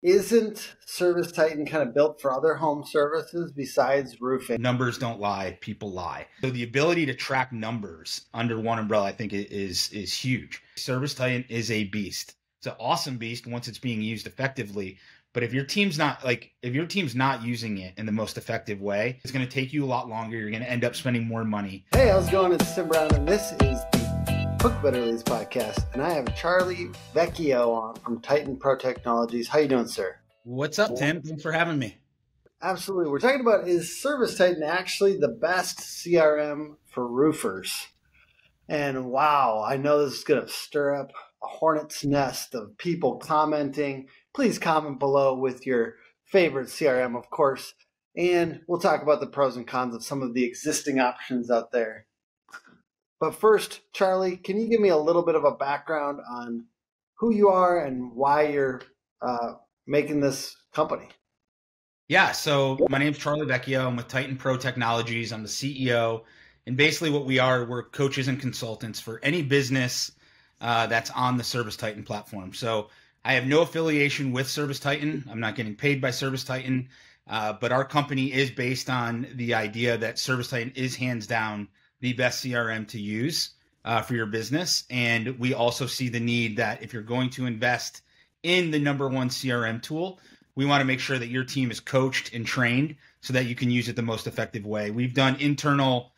Isn't ServiceTitan kind of built for other home services besides roofing? Numbers don't lie, people lie. So the ability to track numbers under one umbrella, I think, is huge. ServiceTitan is a beast. It's an awesome beast once it's being used effectively. But if your team's not using it in the most effective way, it's going to take you a lot longer. You're going to end up spending more money. Hey, how's it going? It's Tim Brown, and this is the Cook Better Leads podcast. And I have Charlie Vecchio on from Titan Pro Technologies. How you doing, sir? What's up, Tim? Thanks for having me. Absolutely. We're talking about, is ServiceTitan actually the best CRM for roofers? And wow, I know this is going to stir up a hornet's nest of people commenting. Please comment below with your favorite CRM, of course. And we'll talk about the pros and cons of some of the existing options out there. But first, Charlie, can you give me a little bit of a background on who you are and why you're making this company? Yeah, so my name's Charlie Vecchio. I'm with Titan Pro Technologies. I'm the CEO. And basically what we're coaches and consultants for any business that's on the ServiceTitan platform. So I have no affiliation with ServiceTitan. I'm not getting paid by ServiceTitan. But our company is based on the idea that ServiceTitan is hands down the best CRM to use for your business. And we also see the need that if you're going to invest in the number one CRM tool, we want to make sure that your team is coached and trained so that you can use it the most effective way. We've done internal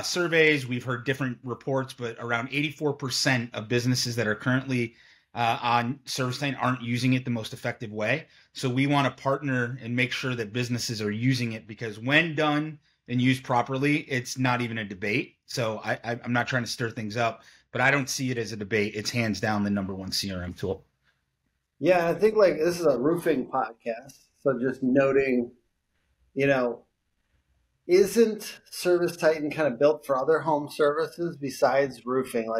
surveys. We've heard different reports, but around 84% of businesses that are currently on ServiceTitan aren't using it the most effective way. So we want to partner and make sure that businesses are using it, because when done and used properly, it's not even a debate. So I'm not trying to stir things up, but I don't see it as a debate. It's hands down the number one CRM tool. Yeah, I think like this is a roofing podcast. So just noting, isn't ServiceTitan kind of built for other home services besides roofing?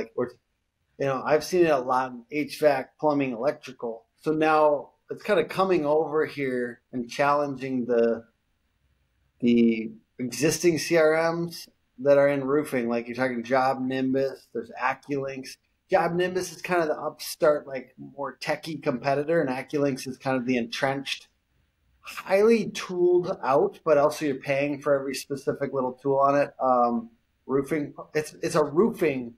I've seen it a lot in HVAC, plumbing, electrical. So now it's kind of coming over here and challenging the existing CRMs that are in roofing. Like you're talking Job Nimbus, there's AccuLynx. Job Nimbus is kind of the upstart, like more techie competitor, and AccuLynx is kind of the entrenched, highly tooled out, but also you're paying for every specific little tool on it. Roofing, it's a roofing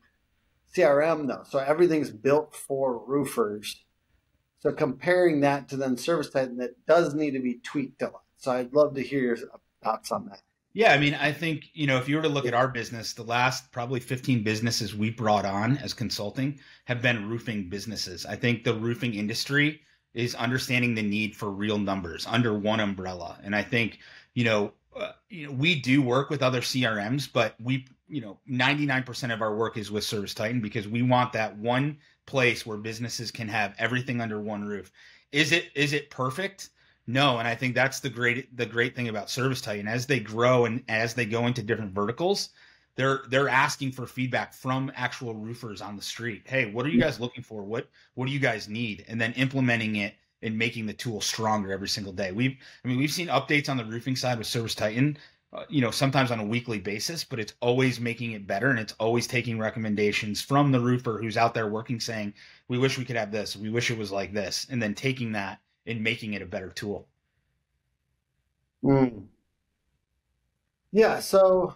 CRM though, so everything's built for roofers. So comparing that to then ServiceTitan, that does need to be tweaked a lot. So I'd love to hear your thoughts on that. Yeah, I mean, I think, if you were to look at our business, the last probably 15 businesses we brought on as consulting have been roofing businesses. I think the roofing industry is understanding the need for real numbers under one umbrella. And I think, we do work with other CRMs, but 99% of our work is with ServiceTitan because we want that one place where businesses can have everything under one roof. Is it perfect? No, and I think that's the great thing about ServiceTitan. As they grow and as they go into different verticals, they're asking for feedback from actual roofers on the street. Hey, what are you guys looking for? What do you guys need? And then implementing it and making the tool stronger every single day. We've seen updates on the roofing side with ServiceTitan, sometimes on a weekly basis, but it's always making it better, and it's always taking recommendations from the roofer who's out there working, saying, we wish we could have this, we wish it was like this, and then taking that and making it a better tool. Yeah, so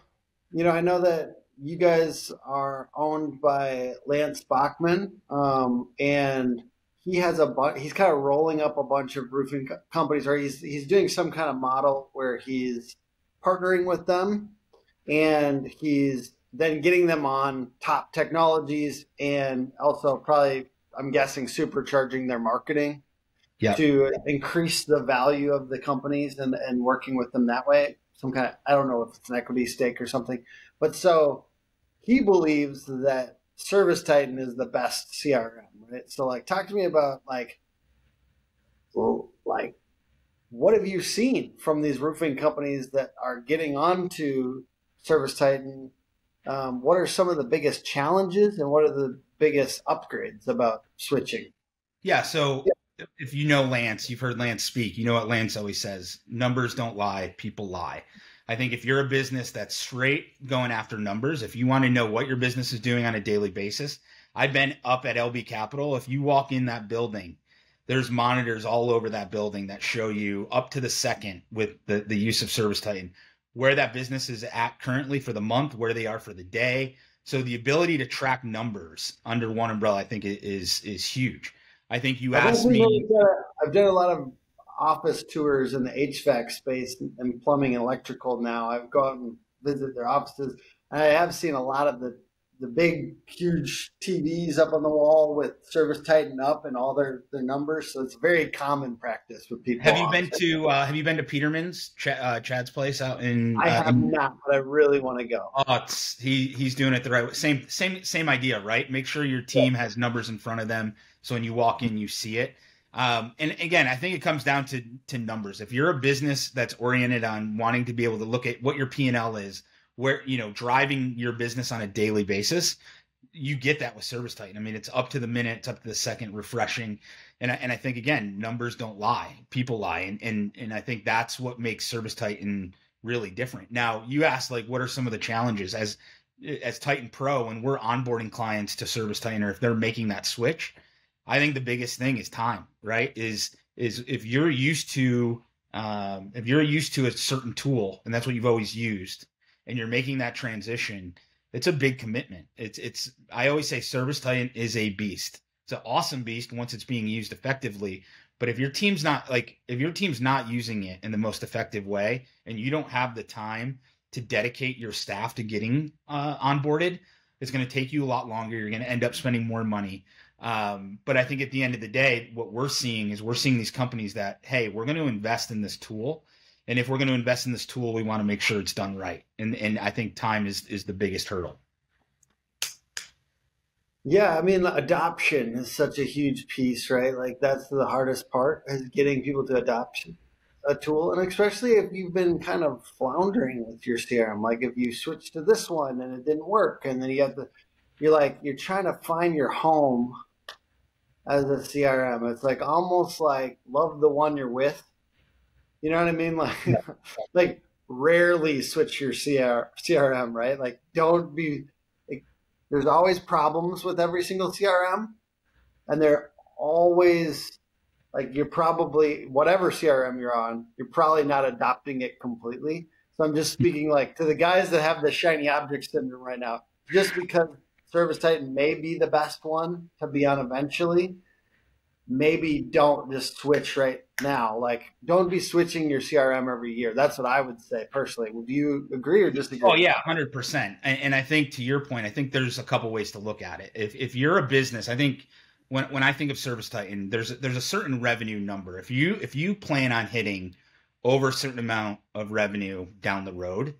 I know that you guys are owned by Lance Bachman, and he's kind of rolling up a bunch of roofing companies, or he's doing some kind of model where he's partnering with them, and he's then getting them on top technologies, and also probably, I'm guessing, supercharging their marketing to increase the value of the companies and working with them that way. Some kind of, I don't know if it's an equity stake or something, but so he believes that ServiceTitan is the best CRM, right? So talk to me about what have you seen from these roofing companies that are getting onto ServiceTitan? What are some of the biggest challenges and what are the biggest upgrades about switching? Yeah. So if you know Lance, you've heard Lance speak, you know what Lance always says: numbers don't lie, people lie. I think if you're a business that's straight going after numbers, if you want to know what your business is doing on a daily basis, I've been up at LB Capital. If you walk in that building, there's monitors all over that building that show you up to the second with the use of ServiceTitan, where that business is at currently for the month, where they are for the day. So the ability to track numbers under one umbrella, I think is huge. I think you I've asked actually me. noticed that I've done a lot of office tours in the HVAC space and plumbing and electrical now. I've gone and visited their offices. And I have seen a lot of the big, huge TVs up on the wall with Service Titan up and all their numbers. So it's very common practice with people. Have you been to Peterman's, Chad's place out I have not, but I really want to go. Oh, he's doing it the right way. Same idea, right? Make sure your Yeah. team has numbers in front of them, so when you walk in, you see it. And again, I think it comes down to numbers. If you're a business that's oriented on wanting to be able to look at what your P&L is, where driving your business on a daily basis, you get that with ServiceTitan. I mean, it's up to the minute, it's up to the second, refreshing. And I think again, numbers don't lie, people lie, and I think that's what makes ServiceTitan really different. Now, you asked like, what are some of the challenges as Titan Pro when we're onboarding clients to ServiceTitan, or if they're making that switch? I think the biggest thing is time, right? Is if you're used to a certain tool and that's what you've always used, and you're making that transition, it's a big commitment. It's I always say ServiceTitan is a beast. It's an awesome beast once it's being used effectively. But if your team's not using it in the most effective way, and you don't have the time to dedicate your staff to getting onboarded, it's going to take you a lot longer. You're going to end up spending more money. But I think at the end of the day, what we're seeing these companies that, hey, we're going to invest in this tool. And if we're going to invest in this tool, we want to make sure it's done right. And I think time is the biggest hurdle. Yeah, I mean, adoption is such a huge piece, right? Like that's the hardest part is getting people to adopt a tool, and especially if you've been kind of floundering with your CRM, like if you switch to this one and it didn't work, and then you're trying to find your home as a CRM. It's like almost like love the one you're with. You know what I mean? Like, like rarely switch your CRM, right? Like, don't be. Like, there's always problems with every single CRM, and they're always like you're probably whatever CRM you're on, you're probably not adopting it completely. So I'm just speaking like to the guys that have the shiny object syndrome right now. Just because ServiceTitan may be the best one to be on eventually, maybe don't just switch right now. Like, don't be switching your CRM every year. That's what I would say personally. Would you agree or disagree? Oh yeah, 100%. And I think to your point, I think there's a couple ways to look at it. If you're a business, I think when I think of ServiceTitan, there's a certain revenue number. If you plan on hitting over a certain amount of revenue down the road,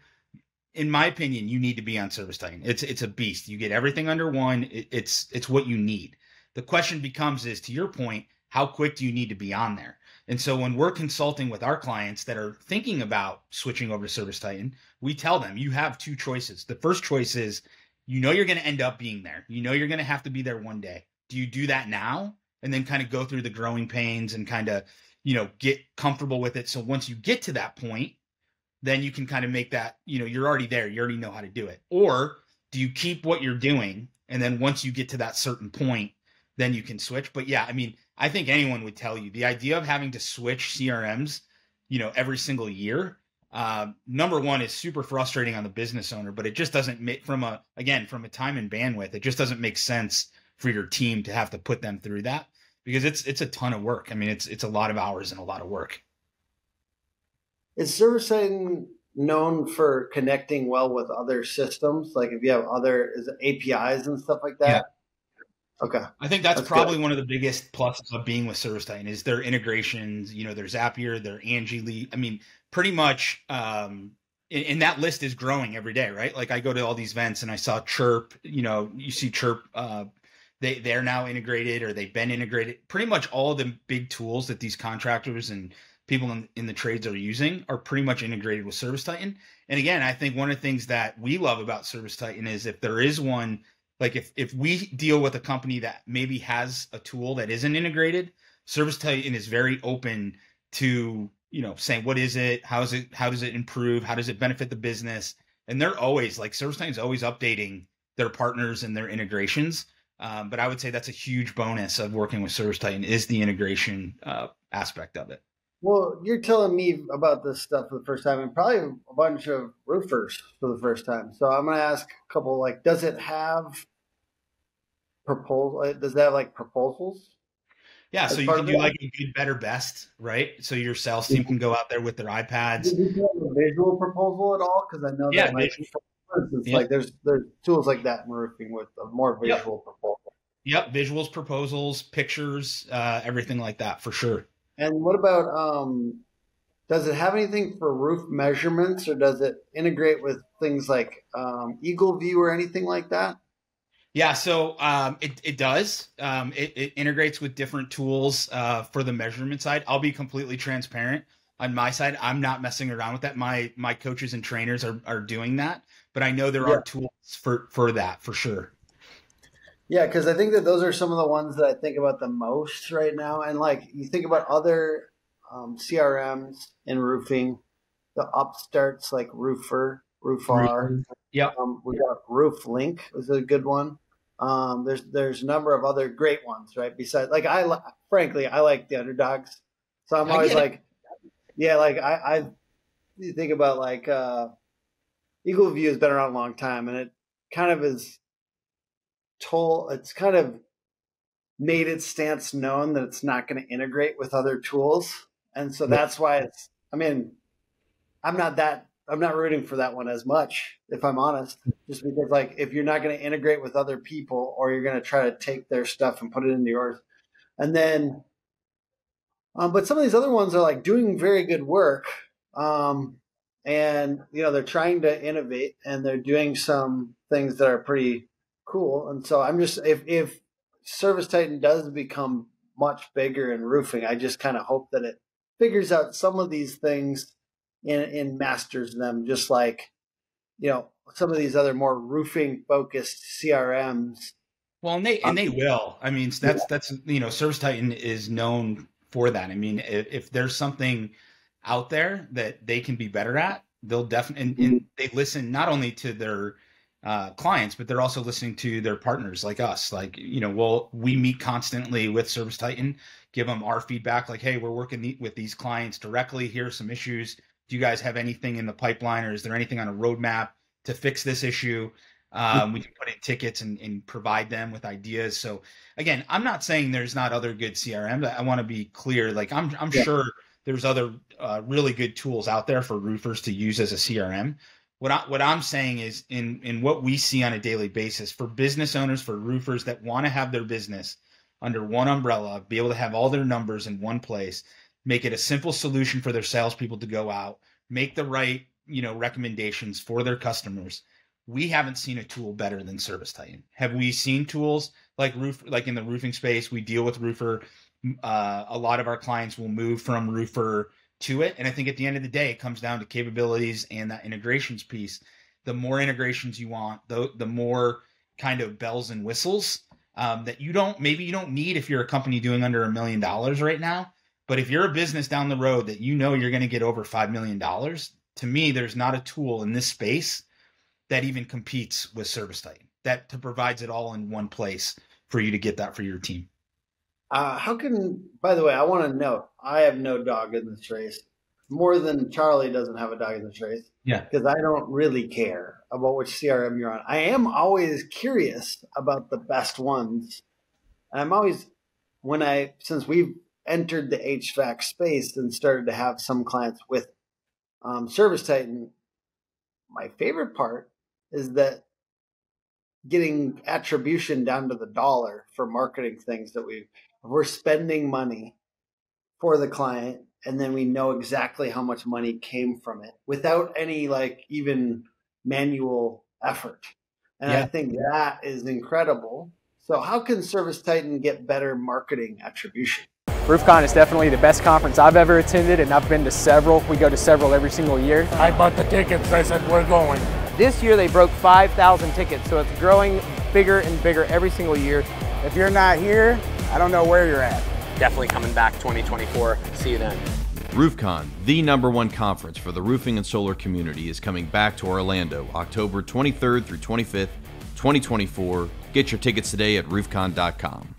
in my opinion, you need to be on ServiceTitan. It's a beast. You get everything under one. It's what you need. The question becomes is, to your point, how quick do you need to be on there? And so when we're consulting with our clients that are thinking about switching over to ServiceTitan, we tell them you have two choices. The first choice is, you're going to end up being there. You're going to have to be there one day. Do you do that now and then kind of go through the growing pains and kind of, get comfortable with it? So once you get to that point, then you can kind of make that, you're already there. You already know how to do it. Or do you keep what you're doing? And then once you get to that certain point, then you can switch. But yeah, I mean, I think anyone would tell you the idea of having to switch CRMs, every single year, number one is super frustrating on the business owner, but it just doesn't make from a time and bandwidth, it just doesn't make sense for your team to have to put them through that, because it's a ton of work. I mean, it's a lot of hours and a lot of work. Is ServiceTitan known for connecting well with other systems? Like if you have is it APIs and stuff like that? Yeah. Okay. I think that's probably one of the biggest pluses of being with ServiceTitan is their integrations. There's Zapier, their Angie Lee. I mean, pretty much, and that list is growing every day, right? Like I go to all these events and I saw Chirp, you see Chirp, they're now integrated or they've been integrated. Pretty much all the big tools that these contractors and people in the trades are using are pretty much integrated with ServiceTitan. And again, I think one of the things that we love about ServiceTitan is if there is one, like if we deal with a company that maybe has a tool that isn't integrated, ServiceTitan is very open to, saying, what is it? How does it improve? How does it benefit the business? And they're always like, ServiceTitan is always updating their partners and their integrations. But I would say that's a huge bonus of working with ServiceTitan is the integration aspect of it. Well, you're telling me about this stuff for the first time, and probably a bunch of roofers for the first time. So I'm going to ask a couple, like, does it have proposal? Does that have like proposals Yeah, so as you part can of do it? like a good, better, best, right? So your sales team can go out there with their iPads. Did you have a visual proposal at all? Because I know Yeah, that, like, visual. for instance, Yeah. like there's tools like that in roofing with a more Yep. visual proposal. Yep. Visuals, proposals, pictures, everything like that for sure. And what about does it have anything for roof measurements, or does it integrate with things like Eagle View or anything like that? Yeah, so it does. It integrates with different tools for the measurement side. I'll be completely transparent. On my side, I'm not messing around with that. My coaches and trainers are doing that, but I know there Yeah. are tools for that for sure. Yeah, because I think that those are some of the ones that I think about the most right now. And like you think about other CRMs in roofing, the upstarts like Roofar. Yep. We got Roof Link is a good one. There's a number of other great ones, right? Besides, like frankly, I like the underdogs, so I'm I always get it. like, yeah, like I you think about like Eagle View has been around a long time, and it kind of is it's kind of made its stance known that it's not going to integrate with other tools, and so that's why it's. I mean, I'm not rooting for that one as much, if I'm honest, just because like if you're not going to integrate with other people or you're going to try to take their stuff and put it into yours, and then, but some of these other ones are like doing very good work, and they're trying to innovate and they're doing some things that are pretty cool. And so I'm just if ServiceTitan does become much bigger in roofing, I just kind of hope that it figures out some of these things and masters them, just like some of these other more roofing focused CRMs. Well, and they will. I mean, that's ServiceTitan is known for that. I mean, if there's something out there that they can be better at, they'll definitely and they listen not only to their clients, but they're also listening to their partners like us. Like, we meet constantly with ServiceTitan, give them our feedback. Like, hey, we're working with these clients directly. Here's some issues. Do you guys have anything in the pipeline, or is there anything on a roadmap to fix this issue? We can put in tickets and provide them with ideas. So again, I'm not saying there's not other good CRMs. I want to be clear. Like I'm sure there's other really good tools out there for roofers to use as a CRM. What I'm saying is in what we see on a daily basis for business owners, for roofers that want to have their business under one umbrella, be able to have all their numbers in one place, make it a simple solution for their salespeople to go out, make the right, recommendations for their customers. We haven't seen a tool better than ServiceTitan. Have we seen tools like in the roofing space? We deal with roofer. A lot of our clients will move from roofer to it. And I think at the end of the day, it comes down to capabilities and that integrations piece. The more integrations you want, the more kind of bells and whistles that you don't need if you're a company doing under $1 million right now. But if you're a business down the road that you're going to get over $5 million, to me, there's not a tool in this space that even competes with ServiceTitan that provides it all in one place for you to get that for your team. By the way, I want to note, I have no dog in this race. More than Charlie doesn't have a dog in this race. Yeah. Because I don't really care about which CRM you're on. I am always curious about the best ones. And I'm always, since we've entered the HVAC space and started to have some clients with ServiceTitan, my favorite part is that getting attribution down to the dollar for marketing things that we're spending money for the client, and then we know exactly how much money came from it without any like even manual effort. And I think that is incredible. So how can ServiceTitan get better marketing attribution? RoofCon is definitely the best conference I've ever attended, and I've been to several. We go to several every single year. I bought the tickets. I said, we're going. This year they broke 5,000 tickets, so it's growing bigger and bigger every single year. If you're not here, I don't know where you're at. Definitely coming back 2024. See you then. RoofCon, the #1 conference for the roofing and solar community, is coming back to Orlando October 23rd through 25th, 2024. Get your tickets today at roofcon.com.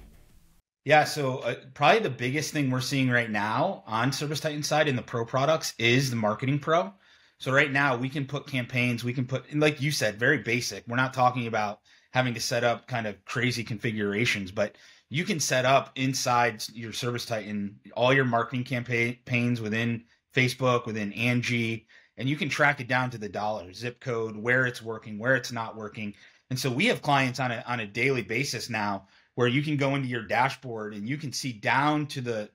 Yeah, so probably the biggest thing we're seeing right now on ServiceTitan side in the pro products is the marketing pro. So right now we can put campaigns, we can put, and like you said, very basic. We're not talking about having to set up kind of crazy configurations, but you can set up inside your ServiceTitan all your marketing campaigns within Facebook, within Angie, and you can track it down to the dollar, zip code, where it's working, where it's not working. And so we have clients on a daily basis now where you can go into your dashboard and you can see down to the,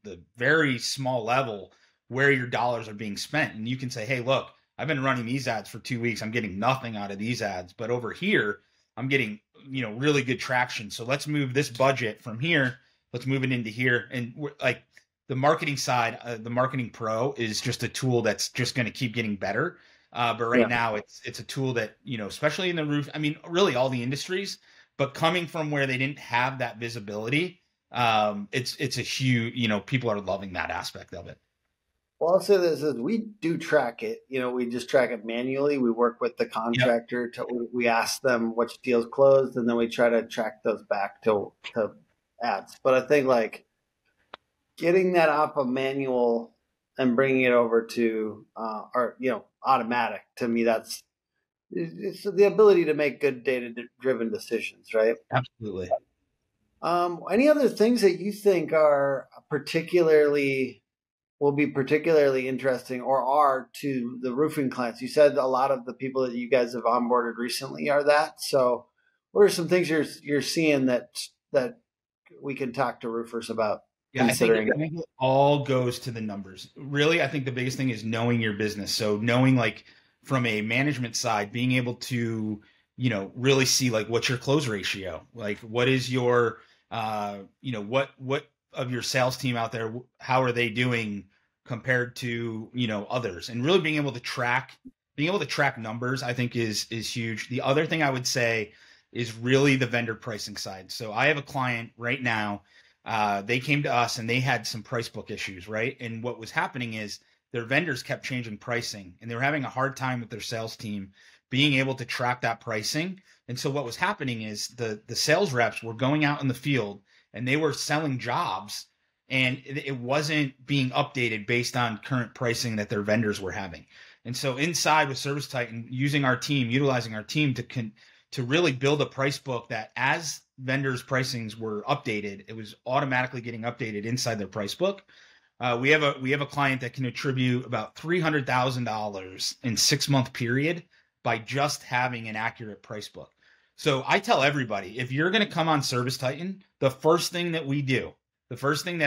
the very small level where your dollars are being spent. And you can say, hey, look, I've been running these ads for 2 weeks. I'm getting nothing out of these ads, but over here, I'm getting, really good traction. So let's move this budget from here. Let's move it into here. And we're like the marketing side, the marketing pro is just a tool that's just going to keep getting better. But right now it's a tool that, especially in the roof, I mean, really all the industries, but coming from where they didn't have that visibility, it's a huge, people are loving that aspect of it. Well, I'll say this is we do track it. We just track it manually. We work with the contractor. We ask them which deals closed, and then we try to track those back to ads. But I think like getting that off of manual and bringing it over to automatic, to me, it's the ability to make good data-driven decisions, right? Absolutely. Any other things that you think will be particularly interesting or are to the roofing clients? You said a lot of the people that you guys have onboarded recently are that. So what are some things you're seeing that we can talk to roofers about? Yeah, I think it all goes to the numbers. Really, I think the biggest thing is knowing your business. So knowing like from a management side, being able to, really see like what's your close ratio? Like what is your, what of your sales team out there, how are they doing compared to, others? And really being able to track numbers, I think is huge. The other thing I would say is really the vendor pricing side. So I have a client right now, they came to us and they had some price book issues, right? And what was happening is their vendors kept changing pricing and they were having a hard time with their sales team being able to track that pricing. And so what was happening is the sales reps were going out in the field and they were selling jobs and it wasn't being updated based on current pricing that their vendors were having. And so inside with ServiceTitan, utilizing our team to really build a price book that as vendors' pricings were updated, it was automatically getting updated inside their price book. We have a client that can attribute about $300,000 in 6-month period by just having an accurate price book. So I tell everybody, if you're going to come on ServiceTitan, the first thing that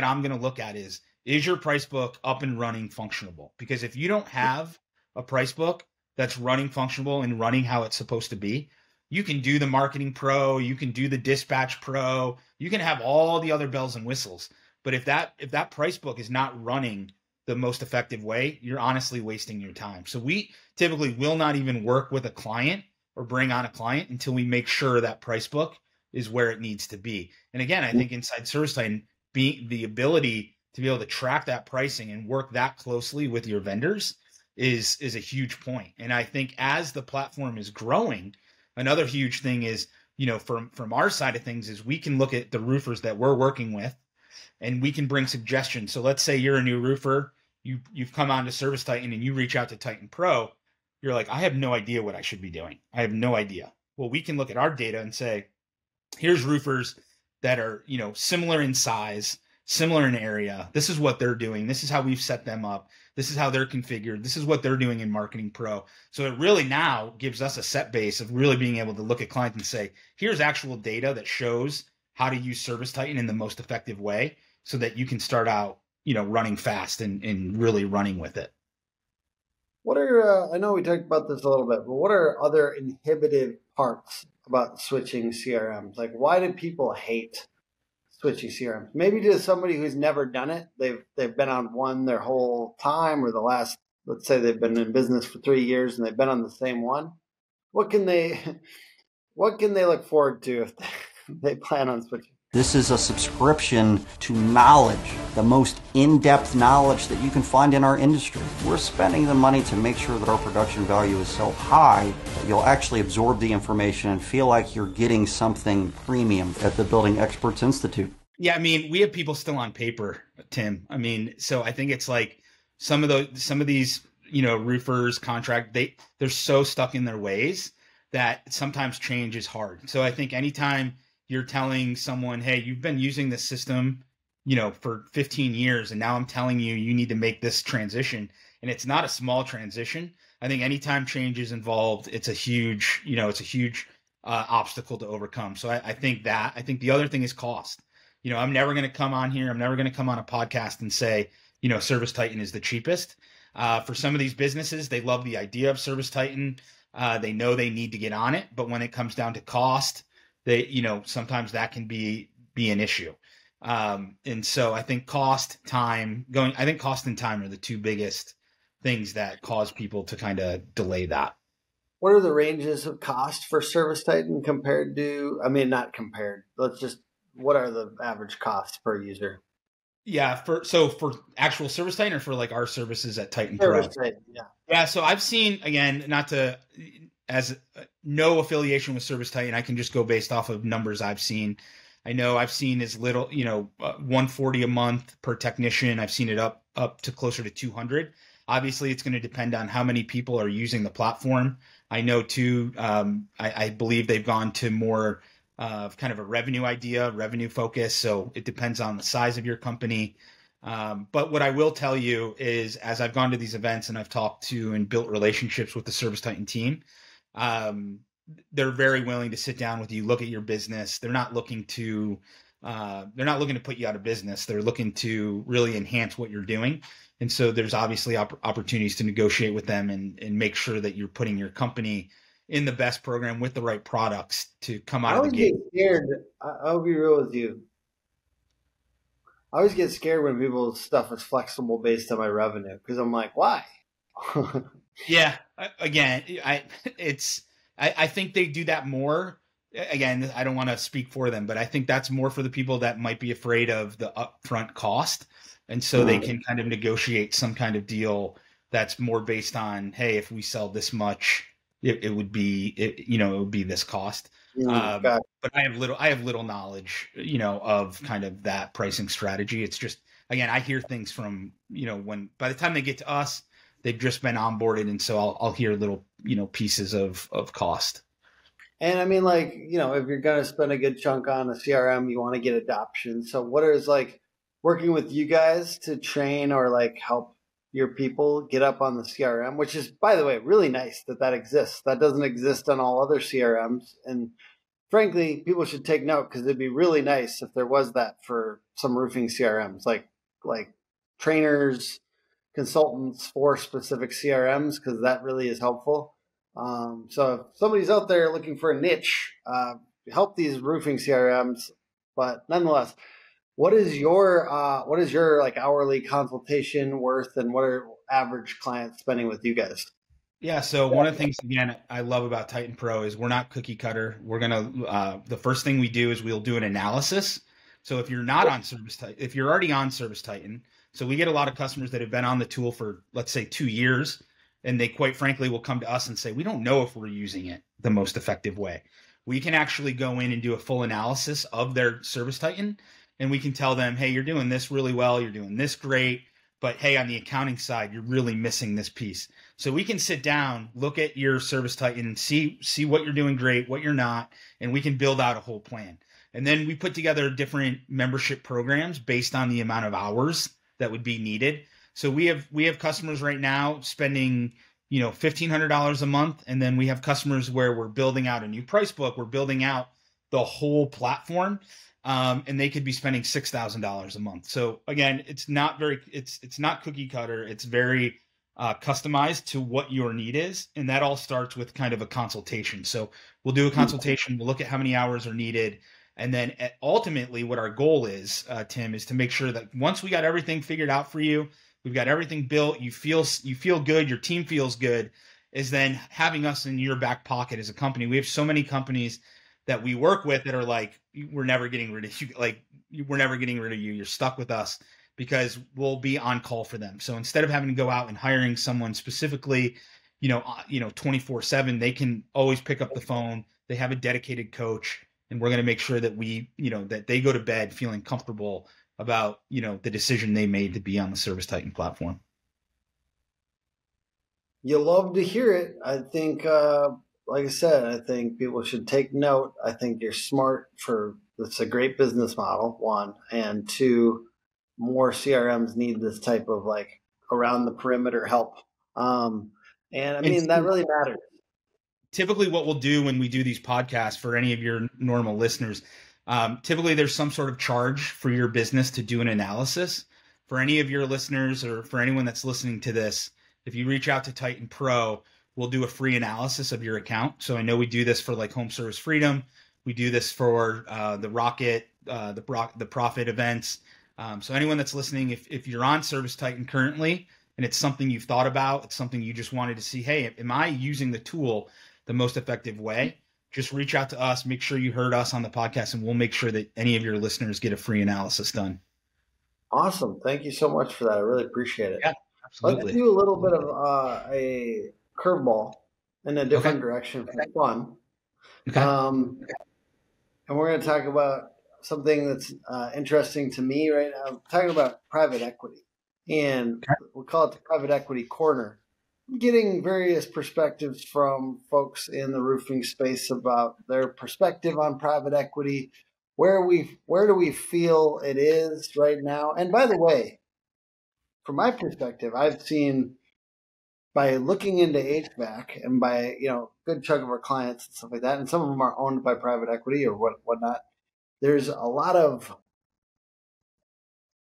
I'm going to look at is your price book up and running functionable? Because if you don't have a price book that's running functionable and running how it's supposed to be, you can do the marketing pro, you can do the dispatch pro, you can have all the other bells and whistles. But if that price book is not running the most effective way, you're honestly wasting your time. So we typically will not even work with a client or bring on a client until we make sure that price book is where it needs to be. And again, I think inside ServiceTitan, being the ability to be able to track that pricing and work that closely with your vendors is a huge point. And I think as the platform is growing, another huge thing is, from our side of things is we can look at the roofers that we're working with and we can bring suggestions. So let's say you're a new roofer, you've come on to ServiceTitan and you reach out to Titan Pro. You're like, I have no idea what I should be doing. I have no idea. Well, we can look at our data and say, here's roofers that are, similar in size, similar in area. This is what they're doing. This is how we've set them up. This is how they're configured. This is what they're doing in Marketing Pro. So it really now gives us a set base of really being able to look at clients and say, here's actual data that shows how to use ServiceTitan in the most effective way so that you can start out, running fast and really running with it. What are, I know we talked about this a little bit, but what are other inhibitive parts about switching CRMs? Like, why do people hate switching CRMs? Maybe to somebody who's never done it, they've been on one their whole time, or the last, let's say they've been in business for 3 years and they've been on the same one. What can they look forward to if they plan on switching? This is a subscription to knowledge, the most in-depth knowledge that you can find in our industry. We're spending the money to make sure that our production value is so high that you'll actually absorb the information and feel like you're getting something premium at the Building Experts Institute. Yeah, I mean, we have people still on paper, Tim. I mean, so I think it's like some of these, roofers, they're so stuck in their ways that sometimes change is hard. So I think anytime you're telling someone, hey, you've been using this system, for 15 years, and now I'm telling you, you need to make this transition. And it's not a small transition. I think anytime change is involved, it's a huge obstacle to overcome. So I think the other thing is cost. I'm never going to come on here. I'm never going to come on a podcast and say, ServiceTitan is the cheapest. For some of these businesses, they love the idea of ServiceTitan. They know they need to get on it, but when it comes down to cost, sometimes that can be an issue. And so I think cost and time are the two biggest things that cause people to kind of delay that. What are the ranges of cost for ServiceTitan compared to, not compared, what are the average costs per user? Yeah. For actual ServiceTitan or for like our services at Titan Pro? ServiceTitan, yeah. Yeah. So I've seen, again, as no affiliation with ServiceTitan, I can just go based off of numbers I've seen. I know I've seen as little, $140 a month per technician. I've seen it up to closer to 200. Obviously, it's going to depend on how many people are using the platform. I know too. I believe they've gone to more of kind of a revenue focus. So it depends on the size of your company. But what I will tell you is, as I've gone to these events and I've talked to and built relationships with the ServiceTitan team, they're very willing to sit down with you, look at your business. They're not looking to put you out of business. They're looking to really enhance what you're doing. And so there's obviously opportunities to negotiate with them and make sure that you're putting your company in the best program with the right products to come out of the gate. I'll be real with you. I always get scared when people's stuff is flexible based on my revenue, because I'm like, why? Yeah. Again, I think they do that more. Again, I don't want to speak for them, but I think that's more for the people that might be afraid of the upfront cost. And so they can kind of negotiate some kind of deal that's more based on, hey, if we sell this much, it would be this cost. But I have little knowledge, of kind of that pricing strategy. It's just, again, I hear things from, when by the time they get to us, they've just been onboarded. And so I'll hear little, pieces of cost. And if you're going to spend a good chunk on a CRM, you want to get adoption. So what is working with you guys to train or help your people get up on the CRM, which is, by the way, really nice that exists. That doesn't exist on all other CRMs. And frankly, people should take note, because it'd be really nice if there was that for some roofing CRMs, like trainers, consultants for specific CRMs, because that really is helpful. So if somebody's out there looking for a niche, help these roofing CRMs. But nonetheless, what is your hourly consultation worth, and what are average clients spending with you guys? Yeah. So one of the things, again, I love about Titan Pro is we're not cookie cutter. We're the first thing we do is we'll do an analysis. So if you're not on ServiceTitan, if you're already on ServiceTitan, so we get a lot of customers that have been on the tool for, let's say, 2 years, and they quite frankly will come to us and say, we don't know if we're using it the most effective way. We can actually go in and do a full analysis of their ServiceTitan, and we can tell them, hey, you're doing this really well, you're doing this great, but hey, on the accounting side, you're really missing this piece. So we can sit down, look at your ServiceTitan, and see what you're doing great, what you're not, and we can build out a whole plan. And then we put together different membership programs based on the amount of hours that would be needed. So we have customers right now spending, $1,500 a month, and then we have customers where we're building out a new price book, we're building out the whole platform. And they could be spending $6,000 a month. So again, it's not cookie cutter. It's very customized to what your need is. And that all starts with kind of a consultation. So we'll do a consultation. We'll look at how many hours are needed. And then ultimately what our goal is, Tim, is to make sure that once we got everything figured out for you, we've got everything built, you feel good, your team feels good, is then having us in your back pocket as a company. We have so many companies that we work with that are like, we're never getting rid of you. Like, we're nenever getting rid of you. You're stuck with us, because we'll be on call for them. So instead of having to go out and hiring someone specifically, 24/7, they can always pick up the phone. They have a dedicated coach, and we're going to make sure that that they go to bed feeling comfortable about, the decision they made to be on the ServiceTitan platform. You love to hear it. I think, like I said, I think people should take note. I think you're smart it's a great business model, one, and two, more CRMs need this type of like around the perimeter help. And I mean, that really matters. Typically what we'll do when we do these podcasts for any of your normal listeners, typically there's some sort of charge for your business to do an analysis. For any of your listeners, or for anyone that's listening to this, if you reach out to Titan Pro, we'll do a free analysis of your account. So I know we do this for like Home Service Freedom. We do this for the Rocket, the Profit events. So anyone that's listening, if you're on ServiceTitan currently and it's something you've thought about, it's something you just wanted to see, hey, am I using the tool the most effective way? Just reach out to us, make sure you heard us on the podcast, and we'll make sure that any of your listeners get a free analysis done. Awesome. Thank you so much for that. I really appreciate it. Yeah, absolutely. Let's do a little bit of a curveball in a different direction for fun. Okay. And we're going to talk about something that's interesting to me right now. I'm talking about private equity, and we call it the private equity corner. I'm getting various perspectives from folks in the roofing space about their perspective on private equity. Where do we feel it is right now? And by the way, from my perspective, I've seen, by looking into HVAC and by, good chunk of our clients and stuff like that, and some of them are owned by private equity or whatnot, there's a lot of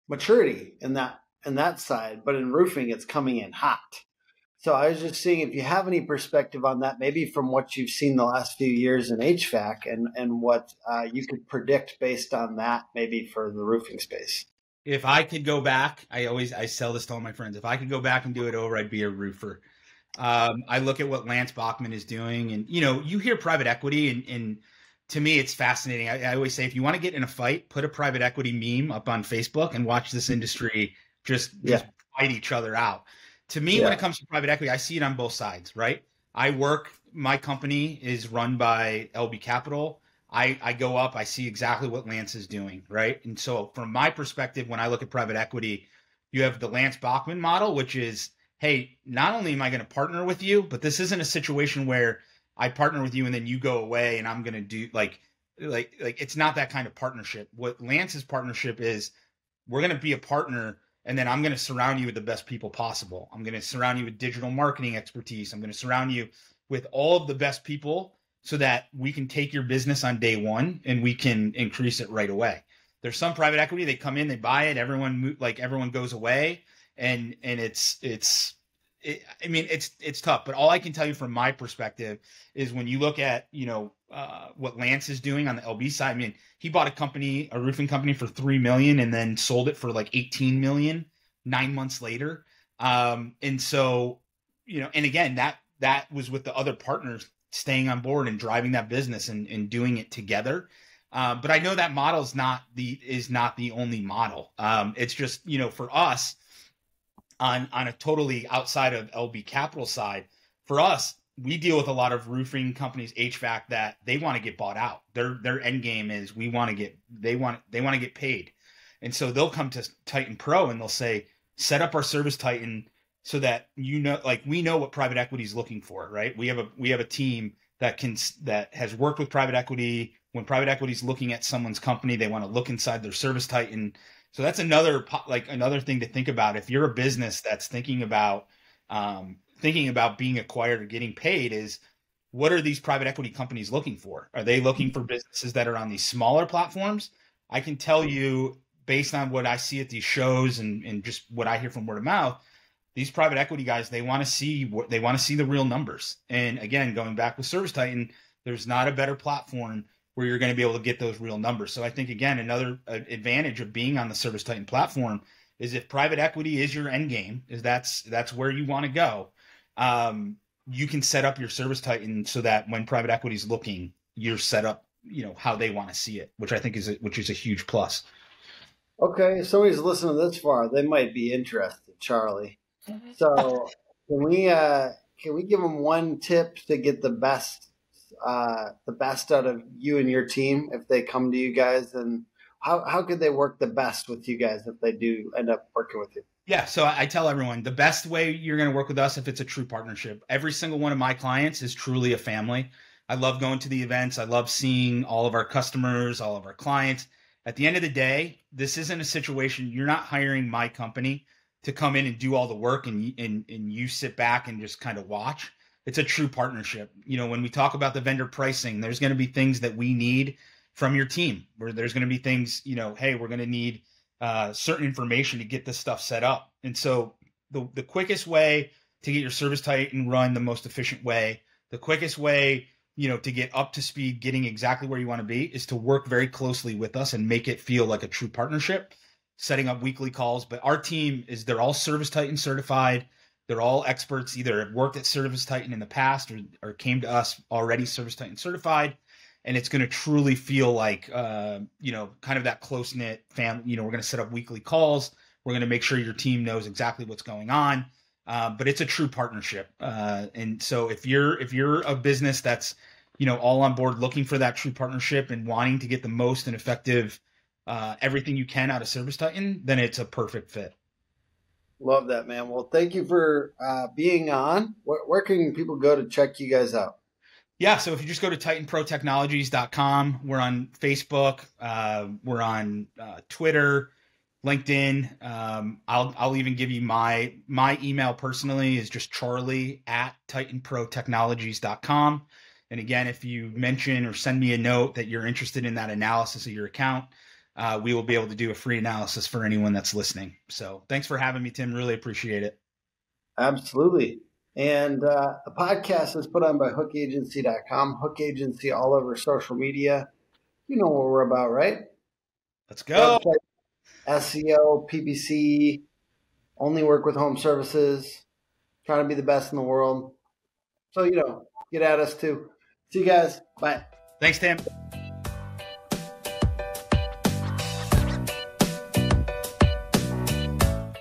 maturity in that side, but in roofing, it's coming in hot. So I was just seeing if you have any perspective on that, maybe from what you've seen the last few years in HVAC and what you could predict based on that, maybe for the roofing space. If I could go back, I sell this to all my friends. If I could go back and do it over, I'd be a roofer. I look at what Lance Bachman is doing, and you hear private equity, and to me, it's fascinating. I always say, if you want to get in a fight, put a private equity meme up on Facebook and watch this industry just fight each other out. To me, when it comes to private equity, I see it on both sides, right? My company is run by LB Capital. I go up, I see exactly what Lance is doing, right? And so from my perspective, when I look at private equity, you have the Lance Bachman model, which is, hey, not only am I going to partner with you, but this isn't a situation where I partner with you and then you go away and I'm going to do like it's not that kind of partnership. What Lance's partnership is, we're going to be a partner, and then I'm going to surround you with the best people possible. I'm going to surround you with digital marketing expertise. I'm going to surround you with all of the best people so that we can take your business on day one and we can increase it right away. There's some private equity, they come in, they buy it, everyone goes away, and it's tough. But all I can tell you from my perspective is, when you look at what Lance is doing on the LB side, I mean, he bought a roofing company for $3 million and then sold it for like $18 million 9 months later. And so, and again, that was with the other partners staying on board and driving that business and doing it together. But I know that model is not the only model. It's just, for us on a totally outside of LB Capital side, for us, we deal with a lot of roofing companies, HVAC, that they want to get bought out. Their end game is they want to get paid. And so they'll come to Titan Pro and they'll say, set up our ServiceTitan so that we know what private equity is looking for, right? We have a team that has worked with private equity. When private equity is looking at someone's company, they want to look inside their ServiceTitan. So that's another thing to think about. If you're a business that's thinking about being acquired or getting paid, is what are these private equity companies looking for? Are they looking for businesses that are on these smaller platforms? I can tell you, based on what I see at these shows and just what I hear from word of mouth, these private equity guys, they want to see the real numbers. And again, going back with ServiceTitan, there's not a better platform where you're going to be able to get those real numbers. So I think, again, another advantage of being on the ServiceTitan platform is, if private equity is your end game, is that's where you want to go, you can set up your ServiceTitan so that when private equity is looking, you're set up how they want to see it, which I think is a huge plus. Okay, if somebody's listening this far, they might be interested, Charlie. So can we give them one tip to get the best out of you and your team if they come to you guys, and how could they work the best with you guys if they do end up working with you? Yeah, so I tell everyone the best way you're going to work with us if it's a true partnership. Every single one of my clients is truly a family. I love going to the events. I love seeing all of our customers, all of our clients. At the end of the day, this isn't a situation. You're not hiring my company to come in and do all the work and you sit back and just kind of watch. It's a true partnership. When we talk about the vendor pricing, there's going to be things that we need from your team, where there's going to be things, hey, we're going to need certain information to get this stuff set up. And so the quickest way to get your ServiceTitan run the most efficient way, the quickest way, to get up to speed, getting exactly where you want to be, is to work very closely with us and make it feel like a true partnership, setting up weekly calls. But our team they're all ServiceTitan certified. They're all experts, either have worked at ServiceTitan in the past or came to us already ServiceTitan certified. And it's going to truly feel like, kind of that close-knit family. We're going to set up weekly calls. We're going to make sure your team knows exactly what's going on. But it's a true partnership. And so if you're a business that's, all on board looking for that true partnership and wanting to get the most and effective everything you can out of ServiceTitan, then it's a perfect fit. Love that, man. Well, thank you for being on. Where can people go to check you guys out? Yeah, so if you just go to TitanProTechnologies.com, we're on Facebook, we're on Twitter, LinkedIn. I'll even give you my email personally is just charlie@TitanProTechnologies.com. And again, if you mention or send me a note that you're interested in that analysis of your account, we will be able to do a free analysis for anyone that's listening. So thanks for having me, Tim. Really appreciate it. Absolutely. And the podcast is put on by hookagency.com, Hook Agency all over social media. You know what we're about, right? Let's go. Website, SEO, PPC, only work with home services, trying to be the best in the world. So, get at us too. See you guys. Bye. Thanks, Tim.